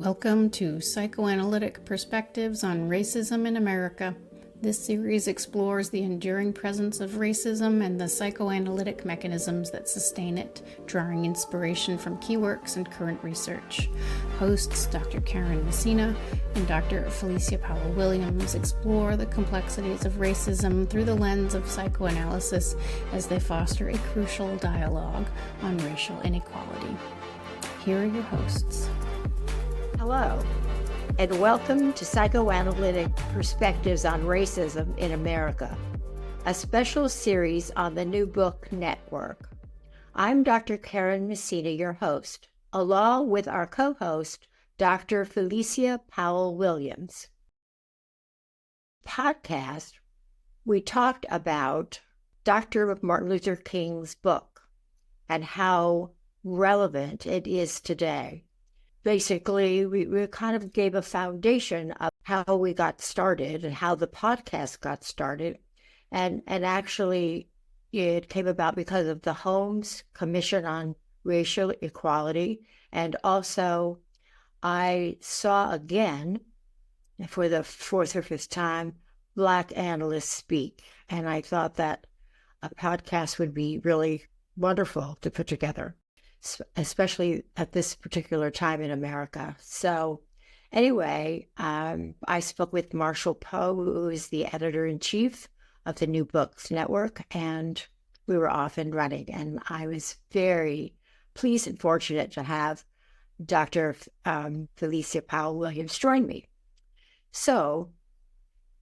Welcome to Psychoanalytic Perspectives on Racism in America. This series explores the enduring presence of racism and the psychoanalytic mechanisms that sustain it, drawing inspiration from key works and current research. Hosts Dr. Karyne Messina and Dr. Felecia Powell-Williams explore the complexities of racism through the lens of psychoanalysis as they foster a crucial dialogue on racial inequality. Here are your hosts. Hello, and welcome to Psychoanalytic Perspectives on Racism in America, a special series on the New Book Network. I'm Dr. Karyne Messina, your host, along with our co-host, Dr. Felecia Powell-Williams. Podcast, we talked about Dr. Martin Luther King's book and how relevant it is today. Basically, we kind of gave a foundation of how we got started and how the podcast got started. And actually, it came about because of the Holmes Commission on Racial Equality. And also, I saw again, for the fourth or fifth time, Black analysts speak. And I thought that a podcast would be really wonderful to put together, especially at this particular time in America. So anyway, I spoke with Marshall Poe, who is the editor-in-chief of the New Books Network, and we were off and running. And I was very pleased and fortunate to have Dr. Felecia Powell-Williams join me. So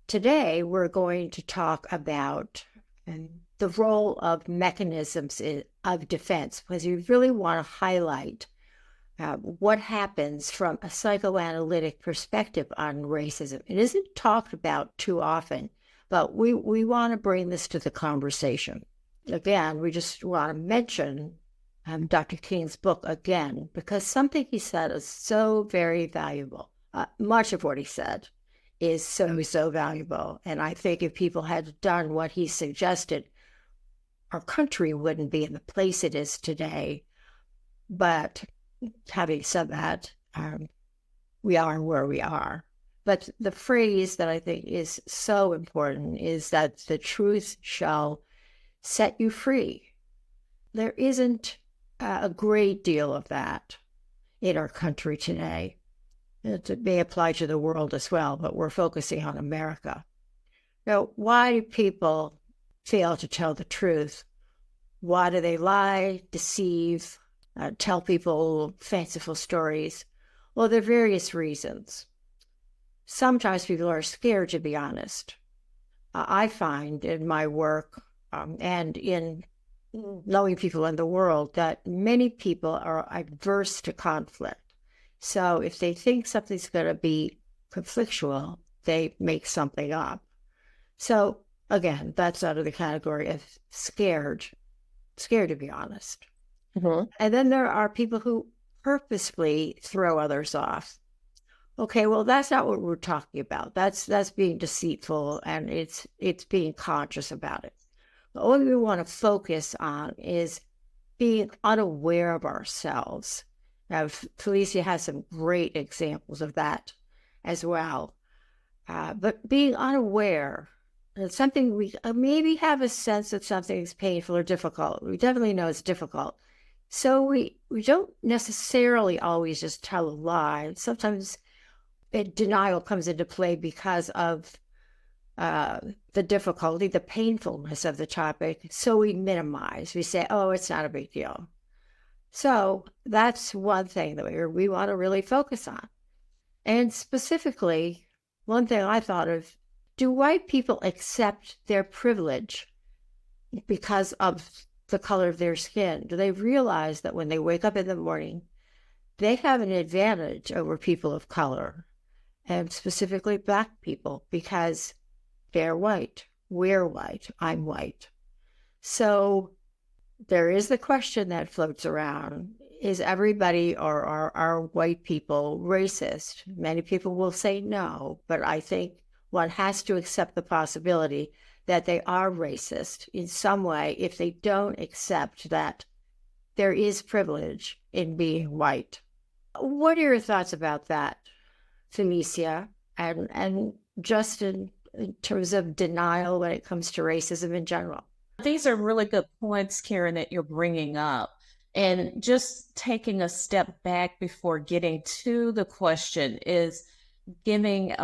today we're going to talk about the role of mechanisms of defense, because you really want to highlight what happens from a psychoanalytic perspective on racism. It isn't talked about too often, but we want to bring this to the conversation. Again, we just want to mention Dr. King's book again, because something he said is so very valuable. Much of what he said is so valuable. And I think if people had done what he suggested, our country wouldn't be in the place it is today. But having said that, we are where we are. But the phrase that I think is so important is that the truth shall set you free. There isn't a great deal of that in our country today. It may apply to the world as well, but we're focusing on America. Now, why do people fail to tell the truth? Why do they lie, deceive, tell people fanciful stories? Well, there are various reasons. Sometimes people are scared to be honest. I find in my work and in knowing people in the world that many people are averse to conflict. So if they think something's going to be conflictual, they make something up. So again, that's out of the category of scared to be honest. Mm-hmm. And then there are people who purposefully throw others off. Okay, well, that's not what we're talking about. That's being deceitful, and it's being conscious about it. But what we want to focus on is being unaware of ourselves. Now, Felecia has some great examples of that as well. But being unaware, it's something we maybe have a sense that something's painful or difficult. We definitely know it's difficult. So we don't necessarily always just tell a lie. Sometimes denial comes into play because of the difficulty, the painfulness of the topic. So we minimize. We say, oh, it's not a big deal. So that's one thing that we want to really focus on. And specifically, one thing I thought of, do white people accept their privilege because of the color of their skin? Do they realize that when they wake up in the morning, they have an advantage over people of color, and specifically Black people, because they're white, we're white, I'm white. So there is the question that floats around, is everybody or are white people racist? Many people will say no, but I think one has to accept the possibility that they are racist in some way if they don't accept that there is privilege in being white. What are your thoughts about that, Felecia? And just in terms of denial when it comes to racism in general? These are really good points, Karyne, that you're bringing up. And just taking a step back before getting to the question is giving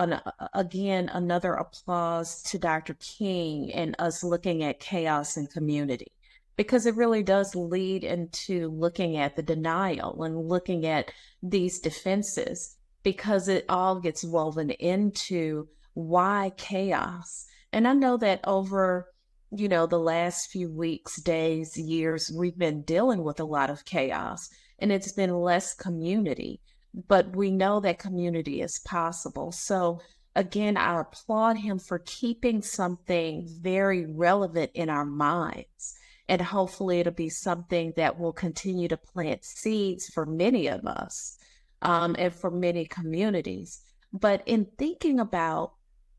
again another applause to Dr. King and us looking at chaos and community, because it really does lead into looking at the denial and looking at these defenses, because it all gets woven into why chaos. And I know that over the last few weeks, days, years, we've been dealing with a lot of chaos, and it's been less community, but we know that community is possible. So again, I applaud him for keeping something very relevant in our minds. And hopefully it'll be something that will continue to plant seeds for many of us, and for many communities. But in thinking about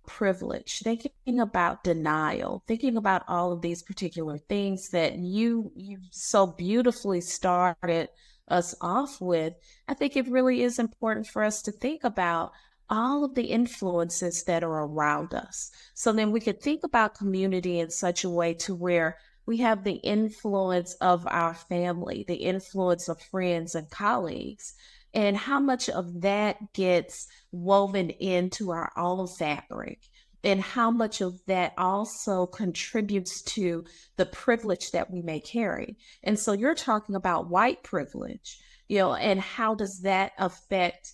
privilege, thinking about denial, thinking about all of these particular things that you so beautifully started us off with, I think it really is important for us to think about all of the influences that are around us. So then we could think about community in such a way to where we have the influence of our family, the influence of friends and colleagues, and how much of that gets woven into our own fabric, and how much of that also contributes to the privilege that we may carry. And so you're talking about white privilege, and how does that affect,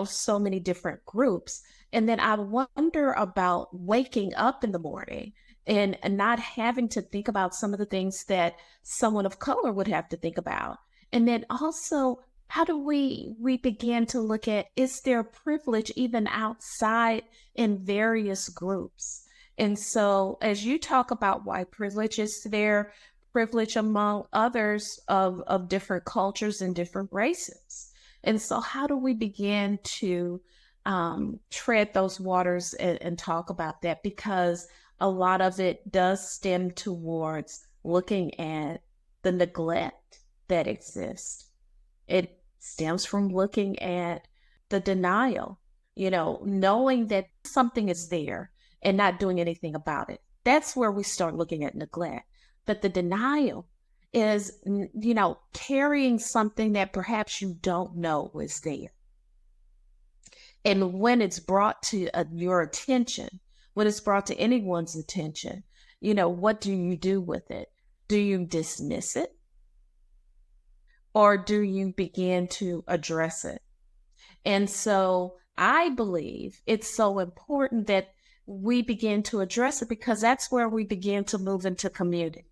so many different groups. And then I wonder about waking up in the morning and not having to think about some of the things that someone of color would have to think about. And then also, how do we begin to look at, is there privilege even outside in various groups? And so as you talk about white privilege, is there privilege among others of different cultures and different races? And so how do we begin to tread those waters and talk about that? Because a lot of it does stem towards looking at the neglect that exists. It stems from looking at the denial, knowing that something is there and not doing anything about it. That's where we start looking at neglect. But the denial is, carrying something that perhaps you don't know is there. And when it's brought to your attention, when it's brought to anyone's attention, what do you do with it? Do you dismiss it? Or do you begin to address it? And so I believe it's so important that we begin to address it, because that's where we begin to move into community.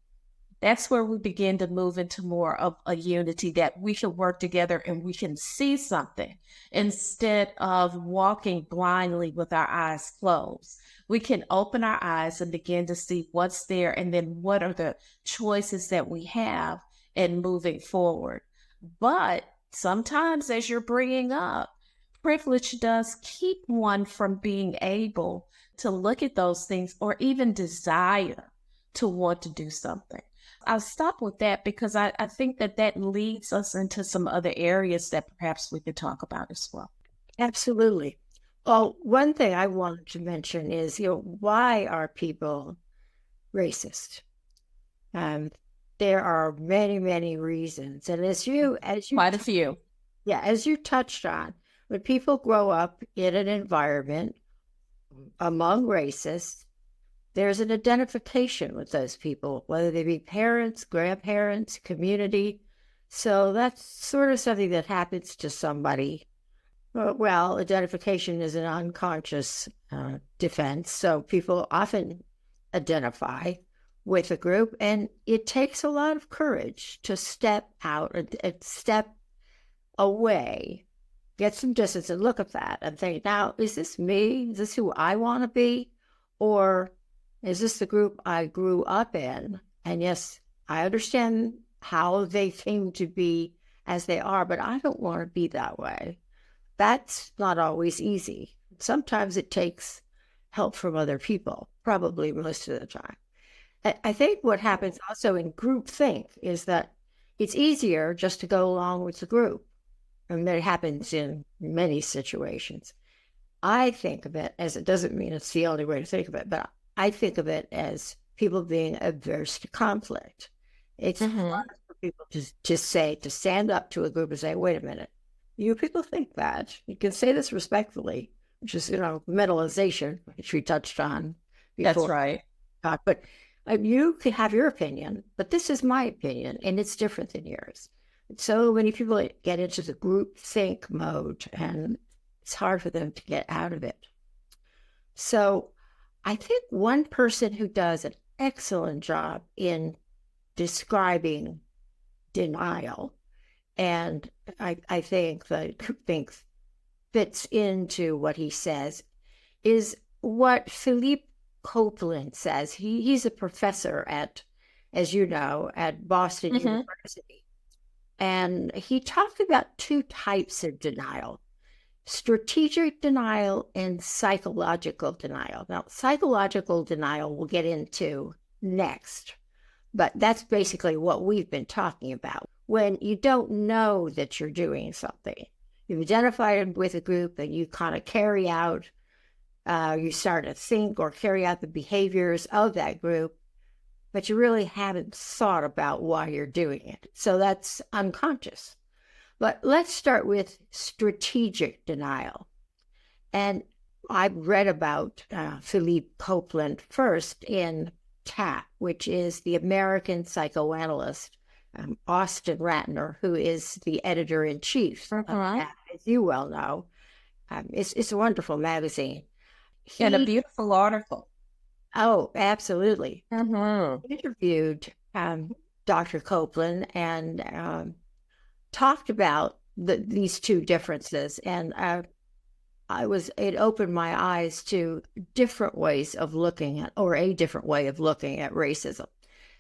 That's where we begin to move into more of a unity, that we can work together and we can see something instead of walking blindly with our eyes closed. We can open our eyes and begin to see what's there, and then what are the choices that we have in moving forward. But sometimes, as you're bringing up, privilege does keep one from being able to look at those things or even desire to want to do something. I'll stop with that, because I think that leads us into some other areas that perhaps we could talk about as well. Absolutely. Well, one thing I wanted to mention is, why are people racist? There are many, many reasons. And as you quite a few. Yeah, as you touched on, when people grow up in an environment among racists, there's an identification with those people, whether they be parents, grandparents, community. So that's sort of something that happens to somebody. Well, identification is an unconscious defense. So people often identify with a group, and it takes a lot of courage to step out and step away, get some distance and look at that and think, now, is this me? Is this who I want to be? Or is this the group I grew up in? And yes, I understand how they came to be as they are, but I don't want to be that way. That's not always easy. Sometimes it takes help from other people, probably most of the time. I think what happens also in groupthink is that it's easier just to go along with the group. and that happens in many situations. I think of it as, it doesn't mean it's the only way to think of it, but I think of it as people being averse to conflict. It's hard for people to say, to stand up to a group and say, wait a minute, you people think that. You can say this respectfully, which is, mentalization, which we touched on before. That's right. But you can have your opinion, but this is my opinion, and it's different than yours. So many people get into the group think mode, and it's hard for them to get out of it. So I think one person who does an excellent job in describing denial, and I think fits into what he says, is what Philippe Copeland says. He's a professor at, as you know, at Boston University. And he talked about two types of denial: strategic denial and psychological denial. Now, psychological denial we'll get into next, but that's basically what we've been talking about. When you don't know that you're doing something, you've identified with a group and you kind of carry out, you start to think or carry out the behaviors of that group, but you really haven't thought about why you're doing it. So that's unconscious. But let's start with strategic denial. And I read about Philippe Copeland first in TAP, which is the American psychoanalyst, Austin Ratner, who is the editor-in-chief of TAP, as you well know. It's a wonderful magazine. And a beautiful article. Oh, absolutely. He interviewed Dr. Copeland and talked about these two differences. And it opened my eyes to different ways of looking at, or a different way of looking at racism.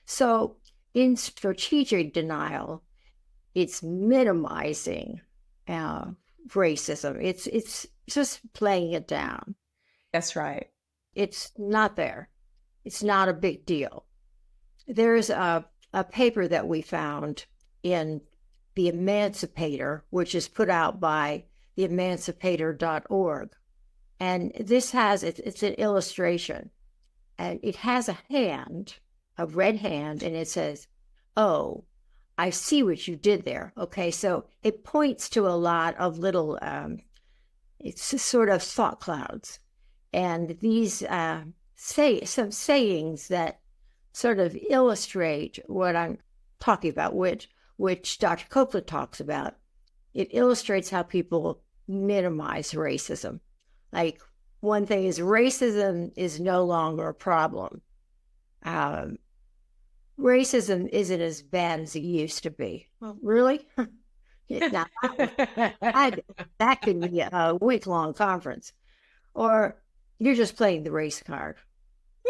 So in strategic denial, it's minimizing racism. It's just playing it down. That's right. It's not there. It's not a big deal. There's a paper that we found in The Emancipator, which is put out by theemancipator.org. And this it's an illustration. And it has a hand, a red hand, and it says, "Oh, I see what you did there." Okay, so it points to a lot of little, it's sort of thought clouds. And these some sayings that sort of illustrate what I'm talking about, which Dr. Copeland talks about. It illustrates how people minimize racism. Like, one thing is, racism is no longer a problem. Racism isn't as bad as it used to be. Well, really? Now, that could be a week-long conference. Or you're just playing the race card.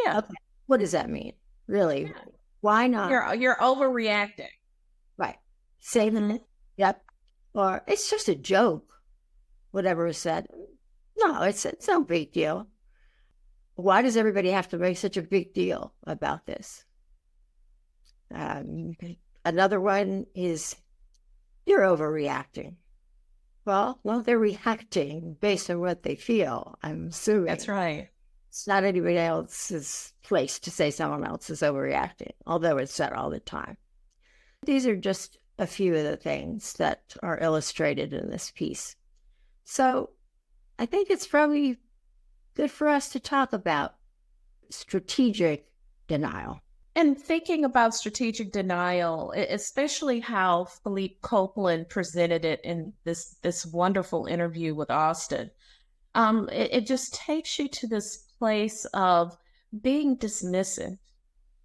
Yeah. Okay. What does that mean? Really? Yeah. Why not? You're overreacting. Right. Same. Yep. Or it's just a joke. Whatever is said. No, it's no big deal. Why does everybody have to make such a big deal about this? Another one is, you're overreacting. Well, they're reacting based on what they feel, I'm assuming. That's right. It's not anybody else's place to say someone else is overreacting, although it's said all the time. These are just a few of the things that are illustrated in this piece. So I think it's probably good for us to talk about strategic denial. And thinking about strategic denial, especially how Philippe Copeland presented it in this wonderful interview with Austin, it just takes you to this place of being dismissive.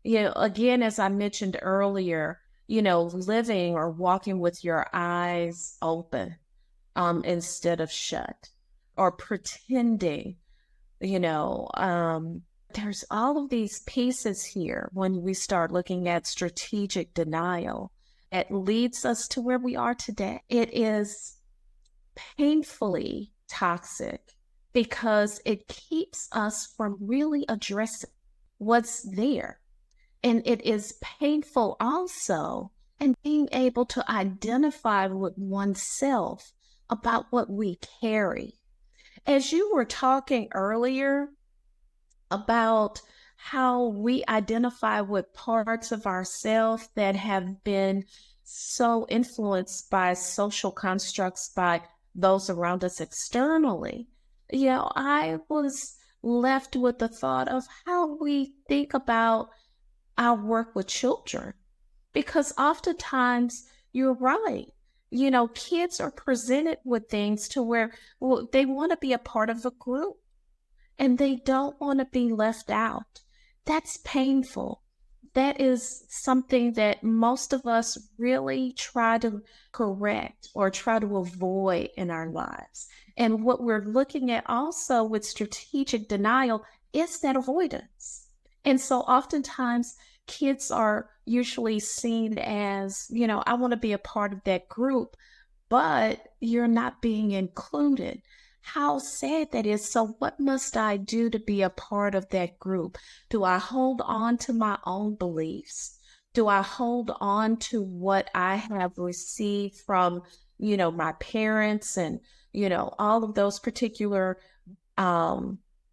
Again, as I mentioned earlier, living or walking with your eyes open instead of shut, or pretending, there's all of these pieces here when we start looking at strategic denial. It leads us to where we are today. It is painfully toxic because it keeps us from really addressing what's there. And it is painful also in being able to identify with oneself about what we carry. As you were talking earlier about how we identify with parts of ourselves that have been so influenced by social constructs, by those around us externally, I was left with the thought of how we think about our work with children. Because oftentimes you're right. Kids are presented with things to where, well, they want to be a part of a group and they don't want to be left out. That's painful. That is something that most of us really try to correct or try to avoid in our lives. And what we're looking at also with strategic denial is that avoidance. And so oftentimes kids are usually seen as, I want to be a part of that group, but you're not being included. How sad that is. So what must I do to be a part of that group? Do I hold on to my own beliefs? Do I hold on to what I have received from, my parents and, all of those particular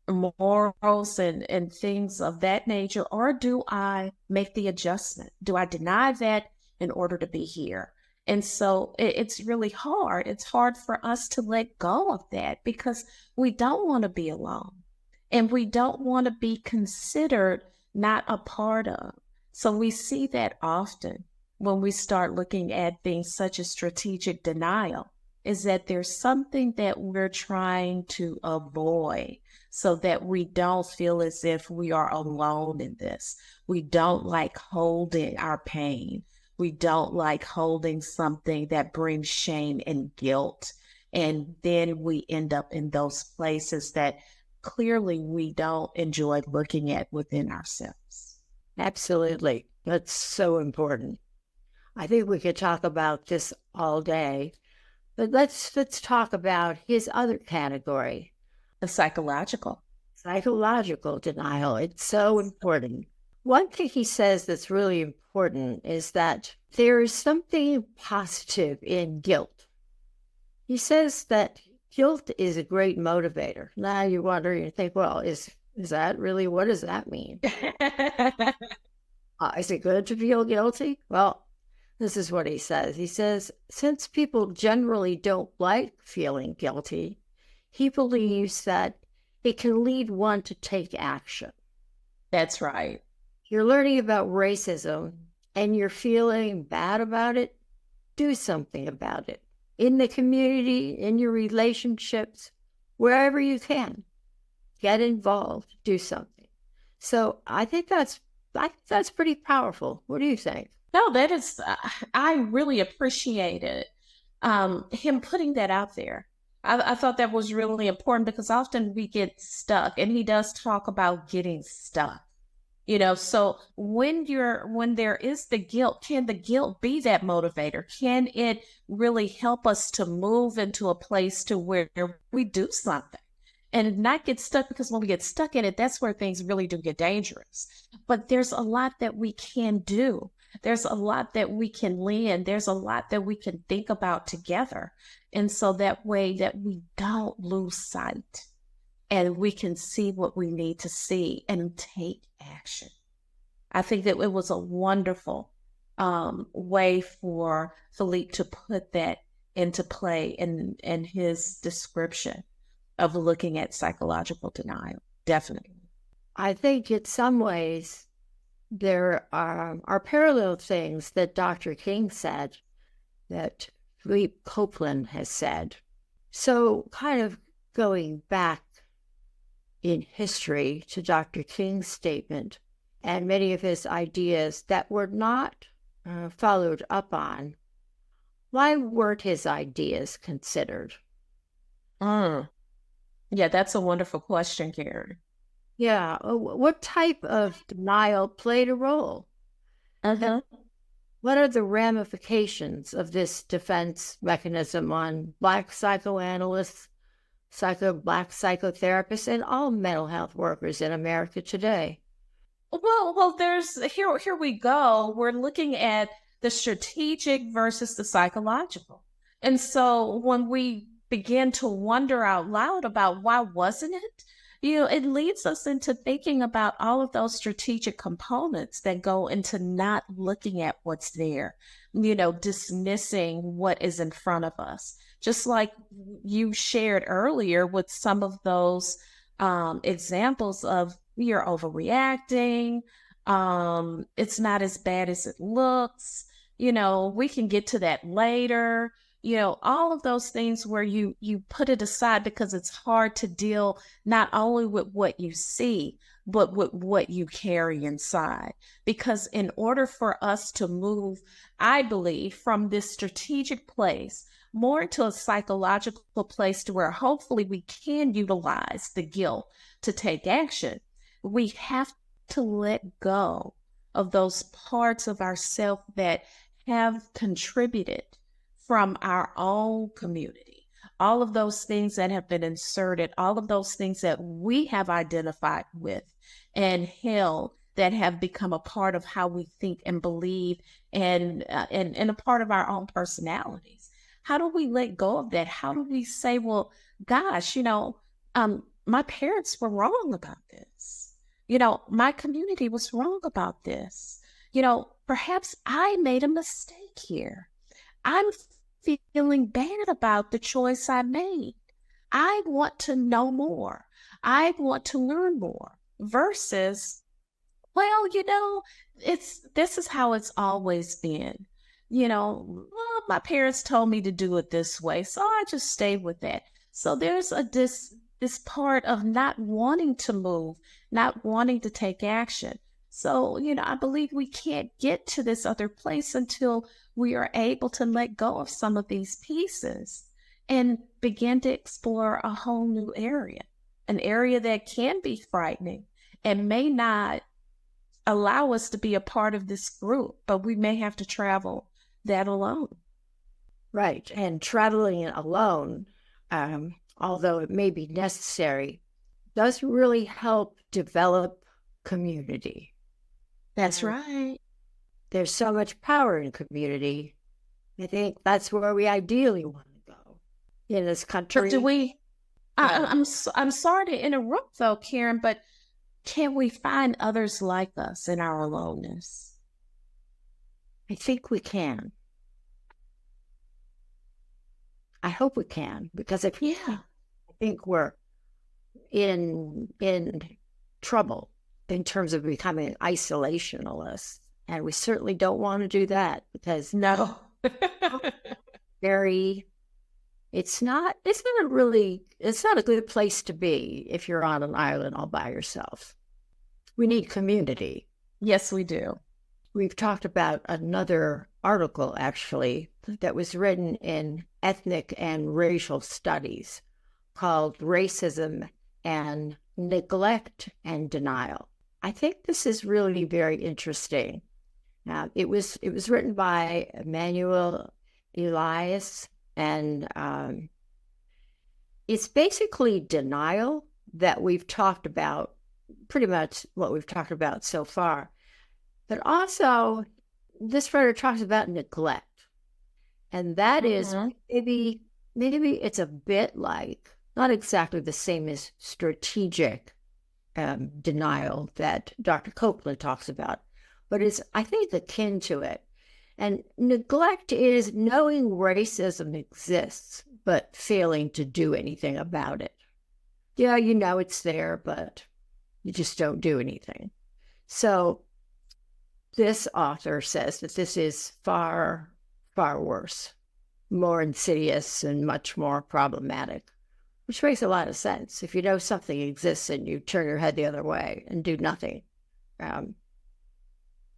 morals and things of that nature? Or do I make the adjustment? Do I deny that in order to be here? And so it's really hard. It's hard for us to let go of that because we don't want to be alone and we don't want to be considered not a part of. So we see that often when we start looking at things such as strategic denial, is that there's something that we're trying to avoid so that we don't feel as if we are alone in this. We don't like holding our pain. We don't like holding something that brings shame and guilt. And then we end up in those places that clearly we don't enjoy looking at within ourselves. Absolutely. That's so important. I think we could talk about this all day, but let's talk about his other category. The psychological Denial. It's so important. One thing he says that's really important is that there is something positive in guilt. He says that guilt is a great motivator. Now you wonder, you think, well, is that really, what does that mean? Is it good to feel guilty? Well, this is what he says. He says, since people generally don't like feeling guilty, he believes that it can lead one to take action. That's right. You're learning about racism and you're feeling bad about it, do something about it. In the community, in your relationships, wherever you can, get involved, do something. So I think that's pretty powerful. What do you think? No, that is, I really appreciated him putting that out there. I thought that was really important because often we get stuck, and he does talk about getting stuck. So when there is the guilt, can the guilt be that motivator? Can it really help us to move into a place to where we do something and not get stuck? Because when we get stuck in it, that's where things really do get dangerous. But there's a lot that we can do. There's a lot that we can lend. There's a lot that we can think about together. And so that way that we don't lose sight and we can see what we need to see and take action. I think that it was a wonderful way for Philippe to put that into play in his description of looking at psychological denial. Definitely. I think in some ways there are parallel things that Dr. King said that Philippe Copeland has said. So kind of going back in history to Dr. King's statement and many of his ideas that were not followed up on, why weren't his ideas considered? Yeah, that's a wonderful question, Karyne. Yeah, what type of denial played a role? Uh-huh. What are the ramifications of this defense mechanism on Black psychoanalysts, Black psychotherapists, and all mental health workers in America today? Well, there's here we go. We're looking at the strategic versus the psychological. And so when we begin to wonder out loud about why wasn't it? It leads us into thinking about all of those strategic components that go into not looking at what's there, dismissing what is in front of us. Just like you shared earlier with some of those examples of you're overreacting, it's not as bad as it looks, we can get to that later. All of those things where you put it aside because it's hard to deal not only with what you see, but with what you carry inside. Because in order for us to move, I believe, from this strategic place more into a psychological place to where hopefully we can utilize the guilt to take action, we have to let go of those parts of ourselves that have contributed from our own community, all of those things that have been inserted, all of those things that we have identified with and held that have become a part of how we think and believe and a part of our own personalities. How do we let go of that? How do we say, well, gosh, my parents were wrong about this. My community was wrong about this. Perhaps I made a mistake here. I'm feeling bad about the choice I made. I want to know more. I want to learn more versus, well, this is how it's always been. Well, my parents told me to do it this way, so I just stayed with that. So there's this part of not wanting to move, not wanting to take action. So, I believe we can't get to this other place until we are able to let go of some of these pieces and begin to explore a whole new area, an area that can be frightening and may not allow us to be a part of this group, but we may have to travel that alone. Right. And traveling alone, although it may be necessary, does really help develop community. That's right. There's so much power in community. I think that's where we ideally want to go in this country. But do we? I'm sorry to interrupt, though, Karyne, but can we find others like us in our aloneness? I think we can. I hope we can, because I think we're in trouble in terms of becoming isolationalists. And we certainly don't want to do that because no, it's not a good place to be if you're on an island all by yourself. We need community. Yes, we do. We've talked about another article actually that was written in Ethnic and Racial Studies called Racism and Neglect and Denial. I think this is really very interesting. It was written by Emmanuel Elias, and it's basically denial that we've talked about, pretty much what we've talked about so far. But also, this writer talks about neglect, and that is maybe it's a bit like, not exactly the same as strategic denial that Dr. Copeland talks about, but it's, I think, akin to it. And neglect is knowing racism exists, but failing to do anything about it. Yeah, it's there, but you just don't do anything. So this author says that this is far, far worse, more insidious and much more problematic, which makes a lot of sense. If you know something exists and you turn your head the other way and do nothing,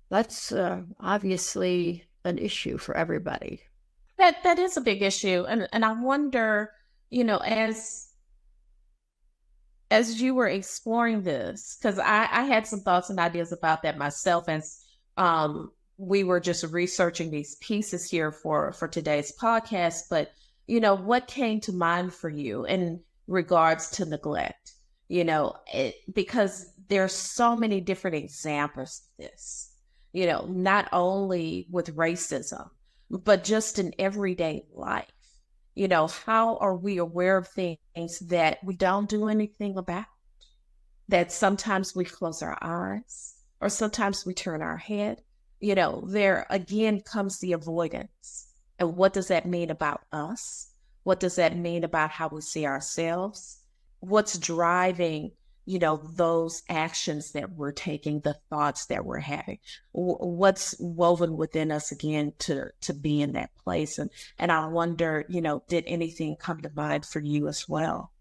that's obviously an issue for everybody. That is a big issue. And I wonder, as you were exploring this, because I had some thoughts and ideas about that myself as we were just researching these pieces here for today's podcast. But, what came to mind for you in regards to neglect? Because there's so many different examples of this. Not only with racism, but just in everyday life. How are we aware of things that we don't do anything about? That sometimes we close our eyes or sometimes we turn our head. There again comes the avoidance. And what does that mean about us? What does that mean about how we see ourselves? What's driving, those actions that we're taking, the thoughts that we're having? What's woven within us again to be in that place? And I wonder, did anything come to mind for you as well?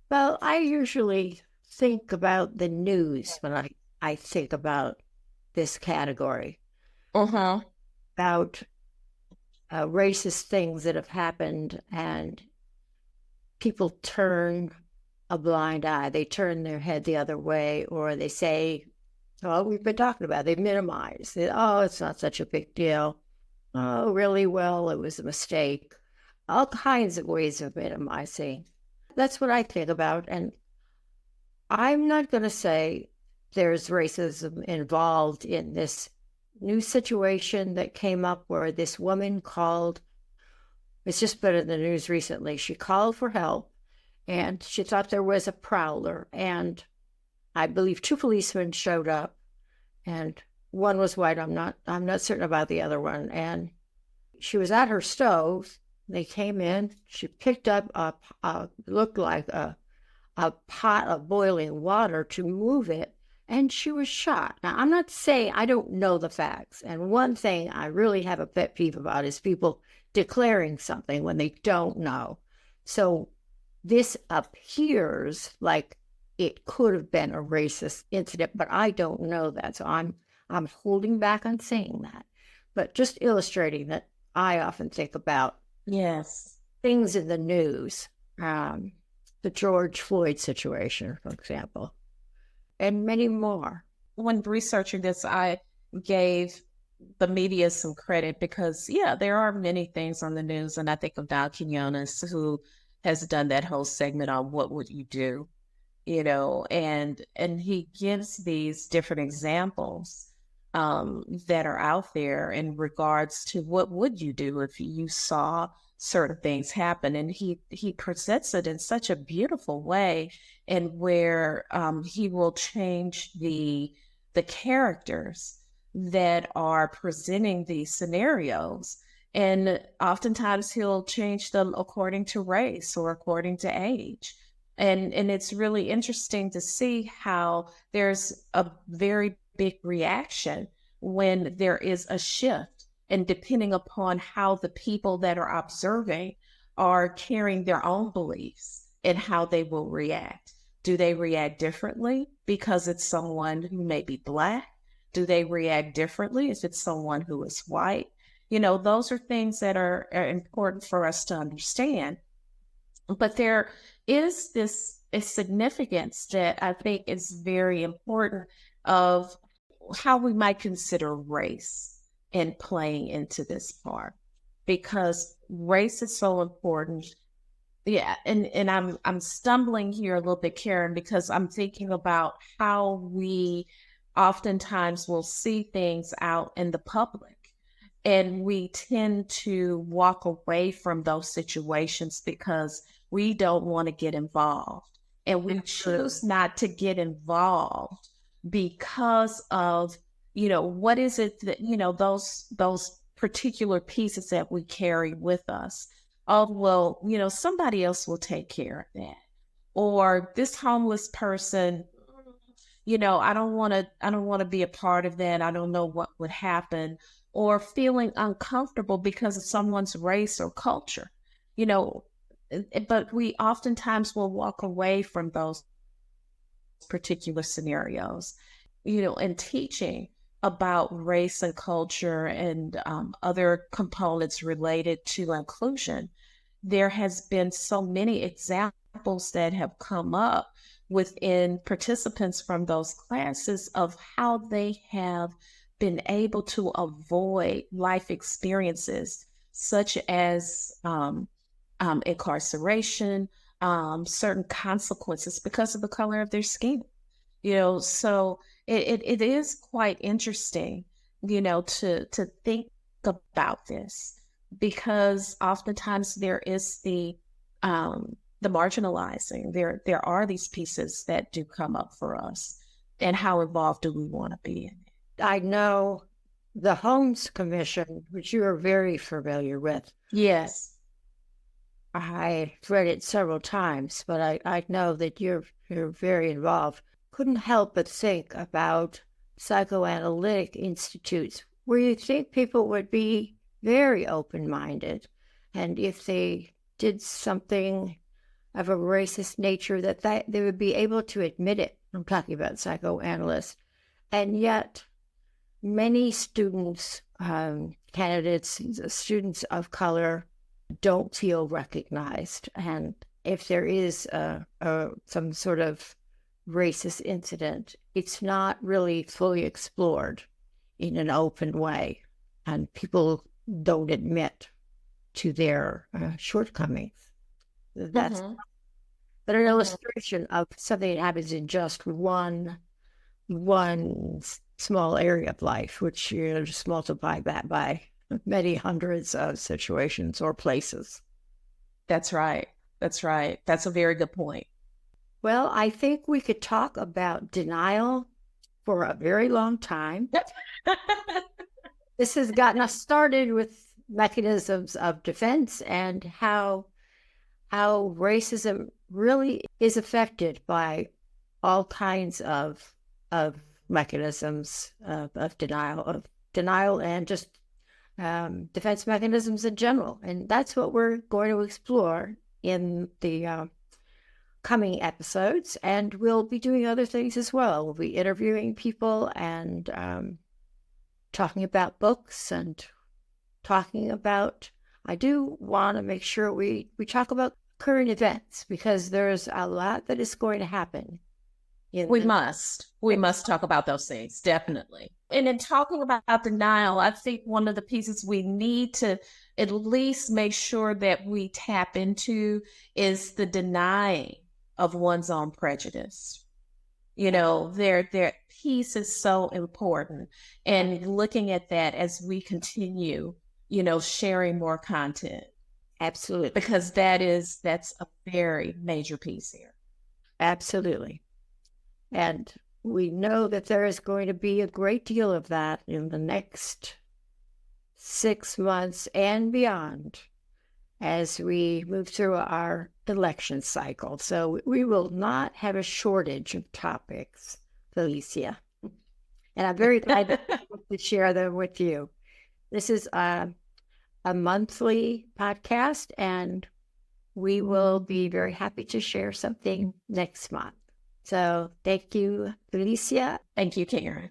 Well, I usually think about the news when I think about this category, Uh-huh. about racist things that have happened, and people turn a blind eye. They turn their head the other way, or they say, oh, we've been talking about it. They minimize it. Oh, it's not such a big deal. Oh, really? Well, it was a mistake. All kinds of ways of minimizing. That's what I think about. And I'm not going to say there's racism involved in this new situation that came up where this woman called. It's just been in the news recently. She called for help and she thought there was a prowler. And I believe 2 policemen showed up, and one was white. I'm not certain about the other one. And she was at her stove. They came in. She picked up looked like a pot of boiling water to move it, and she was shot. Now, I'm not saying I don't know the facts. And one thing I really have a pet peeve about is people declaring something when they don't know. So this appears like it could have been a racist incident, but I don't know that. So I'm holding back on saying that. But just illustrating that I often think about Yes. things in the news, the George Floyd situation, for example, and many more. When researching this, I gave the media some credit because, there are many things on the news. And I think of Don Quinones, who has done that whole segment on what would you do, and he gives these different examples that are out there in regards to what would you do if you saw certain things happen. And he presents it in such a beautiful way, and where he will change the characters that are presenting these scenarios. And oftentimes he'll change them according to race or according to age. And it's really interesting to see how there's a very big reaction when there is a shift, and depending upon how the people that are observing are carrying their own beliefs and how they will react. Do they react differently because it's someone who may be Black? Do they react differently if it's someone who is white? Those are things that are important for us to understand. But there is a significance that I think is very important of how we might consider race in playing into this part, because race is so important. Yeah, and I'm stumbling here a little bit, Karyne, because I'm thinking about how we oftentimes will see things out in the public, and we tend to walk away from those situations because we don't want to get involved. And we choose not to get involved because of, what is it that, those particular pieces that we carry with us. Oh, well, somebody else will take care of that. Or this homeless person, I don't want to be a part of that. I don't know what would happen. Or feeling uncomfortable because of someone's race or culture, but we oftentimes will walk away from those particular scenarios, and teaching about race and culture and other components related to inclusion. There has been so many examples that have come up within participants from those classes of how they have been able to avoid life experiences such as incarceration, certain consequences because of the color of their skin. So it is quite interesting, to think about this, because oftentimes there is the marginalizing. There are these pieces that do come up for us, and how involved do we want to be in it? I know the Holmes Commission, which you are very familiar with. Yes. I read it several times, but I know that you're very involved. Couldn't help but think about psychoanalytic institutes where you think people would be very open-minded, and if they did something of a racist nature, that they would be able to admit it. I'm talking about psychoanalysts. And yet many students, candidates, students of color, don't feel recognized. And if there is some sort of racist incident, it's not really fully explored in an open way. And people don't admit to their shortcomings. That's but an illustration of something that happens in just one small area of life, which just multiply that by many hundreds of situations or places. That's right. That's right. That's a very good point. Well, I think we could talk about denial for a very long time. This has gotten us started with mechanisms of defense and how racism really is affected by all kinds of mechanisms of denial and just defense mechanisms in general. And that's what we're going to explore in the coming episodes. And we'll be doing other things as well. We'll be interviewing people and talking about books and talking about, I do want to make sure we talk about current events, because there's a lot that is going to happen. We must talk about those things, definitely. And in talking about denial, I think one of the pieces we need to at least make sure that we tap into is the denying of one's own prejudice. Their piece is so important, and looking at that as we continue, sharing more content. Absolutely. Because that's a very major piece here. Absolutely. And we know that there is going to be a great deal of that in the next 6 months and beyond as we move through our election cycle. So we will not have a shortage of topics, Felecia. And I'm very glad to share them with you. This is a monthly podcast, and we will be very happy to share something next month. So thank you, Felecia. Thank you, Karyne.